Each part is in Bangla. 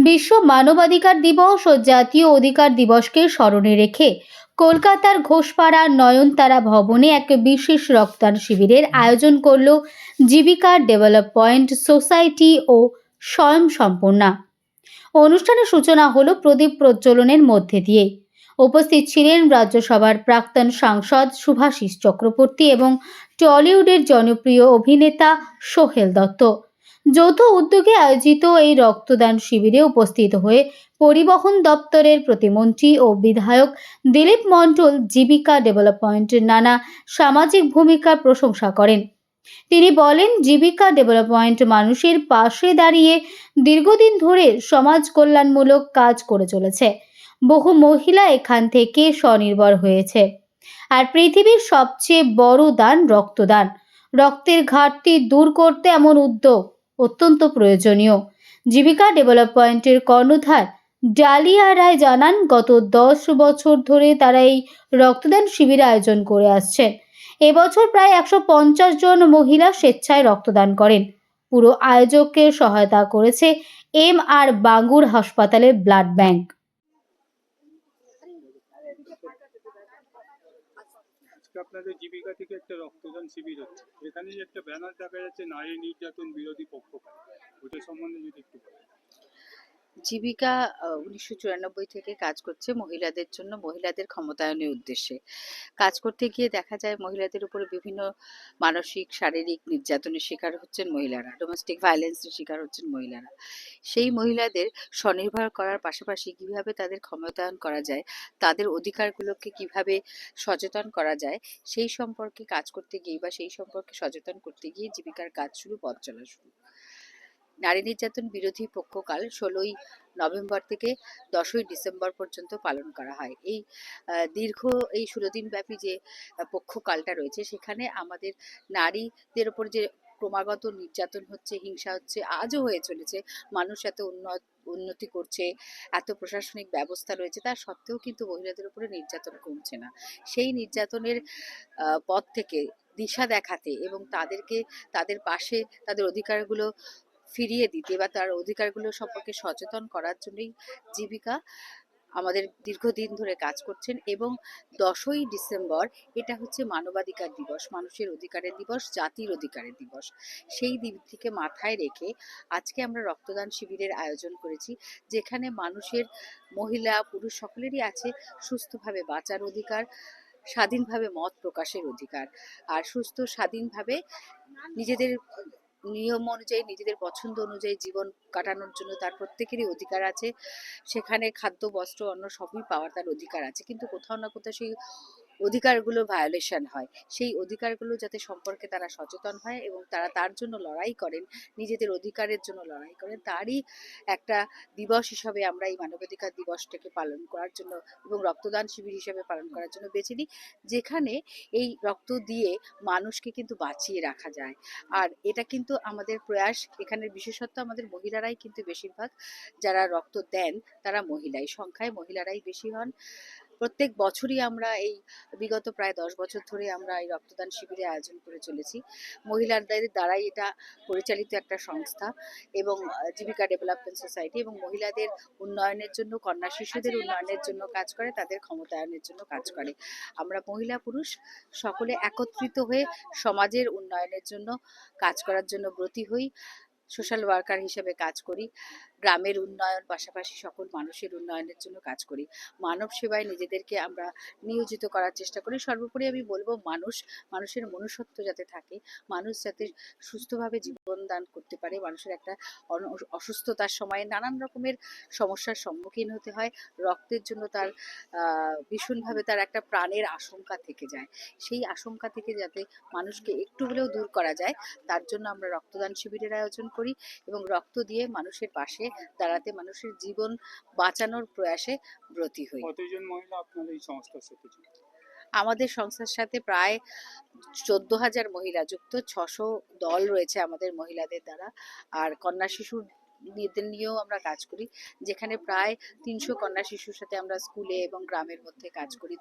বিশ্ব মানবাধিকার দিবস ও জাতীয় অধিকার দিবসকে স্মরণে রেখে কলকাতার ঘোষপাড়া নয়নতারা ভবনে এক বিশেষ রক্তদান শিবিরের আয়োজন করল জীবিকা ডেভেলপমেন্ট সোসাইটি ও স্বয়ংসম্পূর্ণা। অনুষ্ঠানের সূচনা হলো প্রদীপ প্রজ্বলনের মধ্যে দিয়ে। উপস্থিত ছিলেন রাজ্যসভার প্রাক্তন সাংসদ শুভাশিস চক্রবর্তী এবং টলিউডের জনপ্রিয় অভিনেতা সোহেল দত্ত। যৌথ উদ্যোগে আয়োজিত এই রক্তদান শিবিরে উপস্থিত হয়ে পরিবহন দপ্তরের প্রতিমন্ত্রী ও বিধায়ক দিলীপ মণ্ডল জীবিকা ডেভেলপমেন্টের নানা সামাজিক ভূমিকার প্রশংসা করেন। তিনি বলেন, জীবিকা ডেভেলপমেন্ট মানুষের পাশে দাঁড়িয়ে দীর্ঘদিন ধরে সমাজ কল্যাণমূলক কাজ করে চলেছে। বহু মহিলা এখান থেকে স্বনির্ভর হয়েছে। আর পৃথিবীর সবচেয়ে বড় দান রক্তদান। রক্তের ঘাটতি দূর করতে এমন উদ্যোগ অত্যন্ত প্রয়োজনীয়। জীবিকা ডেভেলপমেন্টের কর্ণধার ডালিয়া রায় জানান, গত 10 বছর ধরে তারা এই রক্তদান শিবির আয়োজন করে আসছেন। এবছর প্রায় 150 জন মহিলা স্বেচ্ছায় রক্তদান করেন। পুরো আয়োজককে সহায়তা করেছে MR বাঙ্গুর হাসপাতালের ব্লাড ব্যাংক। আপনাদের জীবিকা থেকে একটা রক্তদান শিবির হচ্ছে, এখানে একটা ব্যানার দেখা যাচ্ছে নারী নির্যাতন বিরোধী পক্ষকার, ওটা সম্বন্ধে যদি একটু বলেন। জীবিকা 1994 থেকে কাজ করছে মহিলাদের জন্য, মহিলাদের ক্ষমতায়নের উদ্দেশ্যে। কাজ করতে গিয়ে দেখা যায় মহিলাদের উপরে বিভিন্ন মানসিক শারীরিক নির্যাতনের শিকার হচ্ছেন মহিলারা, ডোমেস্টিক ভায়োলেন্সের শিকার হচ্ছেন মহিলারা। সেই মহিলাদের স্বনির্ভর করার পাশাপাশি কিভাবে তাদের ক্ষমতায়ন করা যায়, তাদের অধিকারগুলোকে কিভাবে সচেতন করা যায়, সেই সম্পর্কে কাজ করতে গিয়ে বা সেই সম্পর্কে সচেতন করতে গিয়ে জীবিকার কাজ শুরু, পথ চলা শুরু। নারী নির্যাতন বিরোধী পক্ষকাল 16ই নভেম্বর থেকে 10ই ডিসেম্বর পর্যন্ত পালন করা হয়। এই দীর্ঘ 16 দিন ব্যাপী যে পক্ষকালটা রয়েছে, সেখানে আমাদের নারীদের ওপর যে ক্রমাগত নির্যাতন হচ্ছে, হিংসা হচ্ছে, আজও হয়ে চলেছে। মানুষ এত উন্নতি করছে, এত প্রশাসনিক ব্যবস্থা রয়েছে, তা সত্ত্বেও কিন্তু মহিলাদের উপরে নির্যাতন কমছে না। সেই নির্যাতনের পথ থেকে দিশা দেখাতে এবং তাদেরকে তাদের পাশে তাদের অধিকারগুলো ফিরিয়ে দিতে বা তার অধিকারগুলো সম্পর্কে সচেতন করার জন্যই জীবিকা আমাদের দীর্ঘদিন ধরে কাজ করছেন। এবং 10ই ডিসেম্বর এটা হচ্ছে মানবাধিকার দিবস, মানুষের অধিকারের দিবস, জাতির অধিকারের দিবস। সেই দিনটিকে মাথায় রেখে আজকে আমরা রক্তদান শিবিরের আয়োজন করেছি, যেখানে মানুষের, মহিলা পুরুষ সকলেরই আছে সুস্থভাবে বাঁচার অধিকার, স্বাধীনভাবে মত প্রকাশের অধিকার, আর সুস্থ স্বাধীনভাবে নিজেদের নিয়ম অনুযায়ী, নিজেদের পছন্দ অনুযায়ী জীবন কাটানোর জন্য তার প্রত্যেকেরই অধিকার আছে। সেখানে খাদ্য, বস্ত্র, অন্ন সবই পাওয়ার তার অধিকার আছে, কিন্তু কোথাও না কোথাও সেই অধিকারগুলো ভায়োলেশন হয়। সেই অধিকারগুলো যাতে সম্পর্কে তারা সচেতন হয় এবং তারা তার জন্য লড়াই করেন, নিজেদের অধিকারের জন্য লড়াই করেন, তারই একটা দিবস হিসাবে আমরা এই মানবাধিকার দিবসটাকে পালন করার জন্য এবং রক্তদান শিবির হিসেবে পালন করার জন্য বেছে নিই, যেখানে এই রক্ত দিয়ে মানুষকে কিন্তু বাঁচিয়ে রাখা যায়। আর এটা কিন্তু আমাদের প্রয়াস। এখানের বিশেষত্ব আমাদের মহিলারাই কিন্তু বেশিরভাগ যারা রক্ত দেন তারা মহিলাই, সংখ্যায় মহিলারাই বেশি হন। প্রত্যেক বছরই আমরা এই বিগত প্রায় 10 বছর ধরে আমরা এই রক্তদান শিবিরে আয়োজন করে চলেছি। মহিলাদের দ্বারাই এটা পরিচালিত একটা সংস্থা এবং জীবিকা ডেভেলপমেন্ট সোসাইটি, এবং মহিলাদের উন্নয়নের জন্য, কন্যা শিশুদের উন্নয়নের জন্য কাজ করে, তাদের ক্ষমতায়নের জন্য কাজ করে। আমরা মহিলা পুরুষ সকলে একত্রিত হয়ে সমাজের উন্নয়নের জন্য কাজ করার জন্য ব্রতী হই। সোশ্যাল ওয়ার্কার হিসেবে কাজ করি, গ্রামের উন্নয়ন পাশাপাশি সকল মানুষের উন্নয়নের জন্য কাজ করি। মানব সেবায় নিজেদেরকে আমরা নিয়োজিত করার চেষ্টা করি। সর্বোপরি আমি বলবো, মানুষের মনুষ্যত্ব যাতে থাকে, মানুষ যাতে সুস্থভাবে জীবন দান করতে পারে। মানুষের একটা অসুস্থতার সময়ে নানান রকমের সমস্যার সম্মুখীন হতে হয়, রক্তের জন্য তার ভীষণভাবে তার একটা প্রাণের আশঙ্কা থেকে যায়। সেই আশঙ্কা থেকে যাতে মানুষকে একটু হলেও দূর করা যায়, তার জন্য আমরা রক্তদান শিবিরের আয়োজন করি এবং রক্ত দিয়ে মানুষের পাশে দাঁড়াতে, মানুষের জীবন বাঁচানোর প্রয়াসে ব্রতী হই। কতজন মহিলা আপনাদের এই সংস্থার সাথে যুক্ত? আমাদের সংস্থার সাথে প্রায় 14,000 মহিলা যুক্ত, 600 দল রয়েছে আমাদের মহিলাদের দ্বারা। আর কন্যা শিশুর মেয়েদের নিয়েও আমরা কাজ করি, যেখানে প্রায় 300 কন্যা শিশুর সাথে আমরা স্কুলে এবং গ্রামের মধ্যে কাজ করি,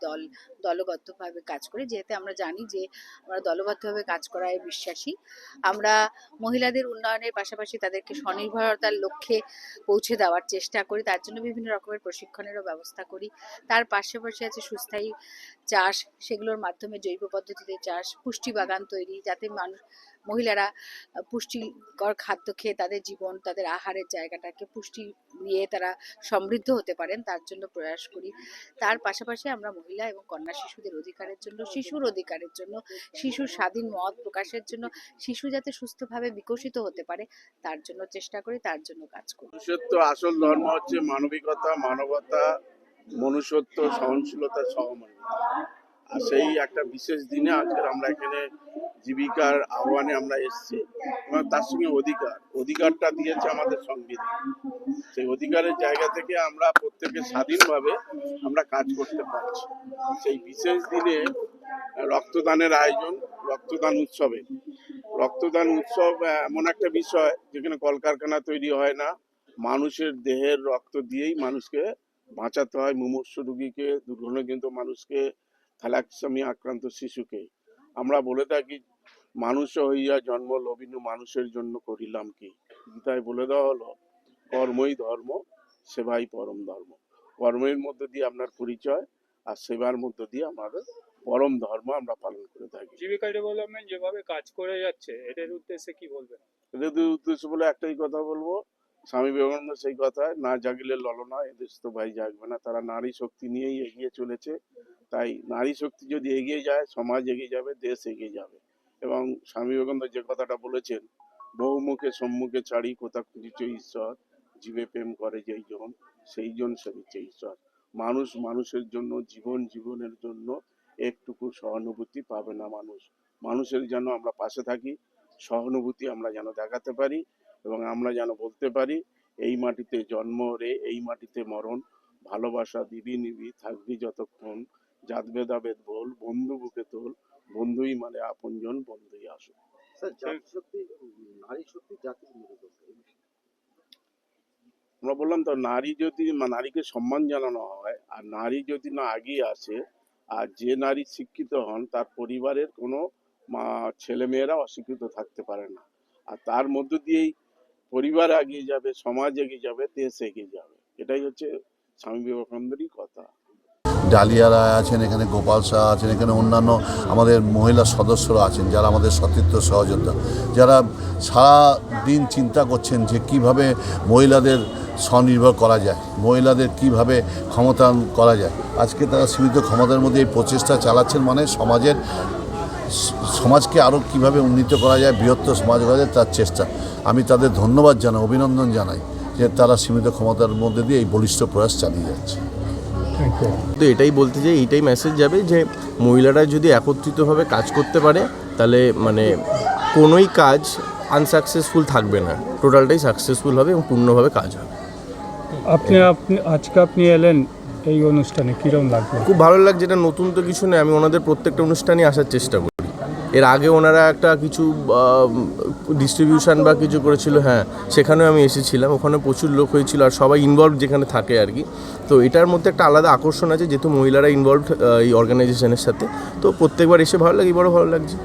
দলবদ্ধভাবে কাজ করি, যেহেতু আমরা জানি যে আমরা দলবদ্ধভাবে কাজ করায় বিশ্বাসী। আমরা মহিলাদের উন্নয়নের পাশাপাশি তাদেরকে স্বনির্ভরতার লক্ষ্যে পৌঁছে দেওয়ার চেষ্টা করি, তার জন্য বিভিন্ন রকমের প্রশিক্ষণেরও ব্যবস্থা করি। তার পাশাপাশি আছে সুস্থায়ী চাষ, সেগুলোর মাধ্যমে জৈব পদ্ধতিতে চাষ, পুষ্টি বাগান তৈরি, যাতে মহিলারা পুষ্টিকর খাদ্য খেয়ে তাদের জীবন, তাদের আহারের জায়গাটাকে পুষ্টি নিয়ে তারা সমৃদ্ধ হতে পারেন, তার জন্য প্রয়াস করি। তার পাশাপাশি আমরা মহিলা এবং কন্যা শিশুদের অধিকারের জন্য, শিশুর অধিকারের জন্য, শিশুর স্বাধীন মত প্রকাশের জন্য, শিশু যাতে সুস্থভাবে বিকশিত হতে পারে তার জন্য চেষ্টা করি, তার জন্য কাজ করি। মনুষ্যত্ব আসল ধর্ম হচ্ছে মানবিকতা, মানবতা, মনুষ্যত্ব, সহনশীলতা, সহমর্মিতা। আর সেই একটা বিশেষ দিনে আজকের আমরা এখানে জীবিকার আহ্বানে আমরা এসেছি, এবং তার সঙ্গে অধিকারটা দিয়েছে আমাদের সংবিধান। সেই অধিকারের জায়গা থেকে আমরা প্রত্যেকে স্বাধীনভাবে আমরা কাজ করতে পারছি। সেই বিশেষ দিনে রক্তদানের আয়োজন, রক্তদান উৎসব এমন একটা বিষয় যেখানে কলকারখানা তৈরি হয় না, মানুষের দেহের রক্ত দিয়েই মানুষকে বাঁচাতে হয়। মুমূর্ষু রোগীকে, দুর্ঘটনাজনিত মানুষকে, থ্যালাসেমিয়া আক্রান্ত শিশুকে। আমরা বলে থাকি, মানুষ হইয়া জন্ম লবিনু মানুষের জন্য করিলাম কি। গীতায় বলে দেওয়া হলো, কর্মই ধর্ম, সেবাই পরম ধর্ম। কর্মের মধ্য দিয়ে আপনার পরিচয়, আর সেবার মধ্য দিয়ে আমাদের পরম ধর্ম আমরা পালন করে থাকি। জীবিকা ডেভেলপমেন্ট যেভাবে কাজ করে যাচ্ছে, এটার উদ্দেশ্যে কি বলবেন? এদের উদ্দেশ্য বলে একটাই কথা বলবো, স্বামী বিবেকানন্দ সেই কথায়, না জাগিলে ললনা, এদেশ তো ভাই জাগবে না। তারা নারী শক্তি নিয়েই এগিয়ে চলেছে। তাই নারী শক্তি যদি এগিয়ে যায়, সমাজ এগিয়ে যাবে, দেশ এগিয়ে যাবে। এবং স্বামী বিবেকানন্দ যে কথাটা বলেছেন, বহুমুখে সম্মুখে ছাড়ি কোথা খুঁজিছে ঈশ্বর, জীবে প্রেম করে যেই জন, সেই জন সেবিছে ঈশ্বর। মানুষ মানুষের জন্য, জীবনের জন্য একটুকু সহানুভূতি পাবে না মানুষের যেন আমরা পাশে থাকি, সহানুভূতি আমরা যেন দেখাতে পারি, এবং আমরা যেন বলতে পারি, এই মাটিতে জন্ম রে, এই মাটিতে মরণ, ভালোবাসা দিবি নিবি, থাকবি যতক্ষণ, জাত ভেদাভেদ বল, বন্ধু বুকে তোল, বন্ধুই মানে আপনজন, বন্ধুই আসো। আমরা বললাম তো, নারীকে সম্মান জানানো হয়, আর নারী যদি না এগিয়ে আসে, আর যে নারী শিক্ষিত হন, তার পরিবারের কোনো ছেলে মেয়েরা অশিক্ষিত থাকতে পারে না। আর তার মধ্য দিয়েই পরিবার এগিয়ে যাবে, সমাজ এগিয়ে যাবে, দেশ এগিয়ে যাবে। এটাই হচ্ছে স্বামী বিবেকানন্দেরই কথা। ডালিয়া রায় আছেন, এখানে গোপাল শাহ আছেন, এখানে অন্যান্য আমাদের মহিলা সদস্যরা আছেন, যারা আমাদের সতীর্থ সহযোদ্ধা, যারা সারা দিন চিন্তা করছেন যে কিভাবে মহিলাদের স্বনির্ভর করা যায়, মহিলাদের কিভাবে ক্ষমতায়ন করা যায়। আজকে তারা সীমিত ক্ষমতার মধ্যে এই প্রচেষ্টা চালাচ্ছেন, মানে সমাজকে আরও কিভাবে উন্নীত করা যায়, বৃহত্তর সমাজ করা যায়, তার চেষ্টা। আমি তাদের ধন্যবাদ জানাই, অভিনন্দন জানাই যে তারা সীমিত ক্ষমতার মধ্যে দিয়ে এই বলিষ্ঠ প্রয়াস চালিয়ে যাচ্ছে। তো এটাই বলতে চাই, এইটাই মেসেজ যাবে যে মহিলারা যদি একত্রিতভাবে কাজ করতে পারে, তাহলে মানে কোনোই কাজ আনসাকসেসফুল থাকবে না, টোটালটাই সাকসেসফুল হবে এবং পূর্ণভাবে কাজ হবে। আপনি এলেন এই অনুষ্ঠানে, কিরকম লাগবে? খুব ভালো লাগছে। এটা নতুন তো কিছু নেই, আমি ওনাদের প্রত্যেকটা অনুষ্ঠানে আসার চেষ্টা করি। এর আগে ওনারা একটা কিছু ডিস্ট্রিবিউশন বা কিছু করেছিল, হ্যাঁ সেখানেও আমি এসেছিলাম, ওখানে প্রচুর লোক হয়েছিল আর সবাই ইনভলভ যেখানে থাকে আর কি। তো এটার মধ্যে একটা আলাদা আকর্ষণ আছে, যেহেতু মহিলারা ইনভলভ এই অর্গানাইজেশনের সাথে, তো প্রত্যেকবার এসে ভালো লাগে, বড় ভালো লাগছে।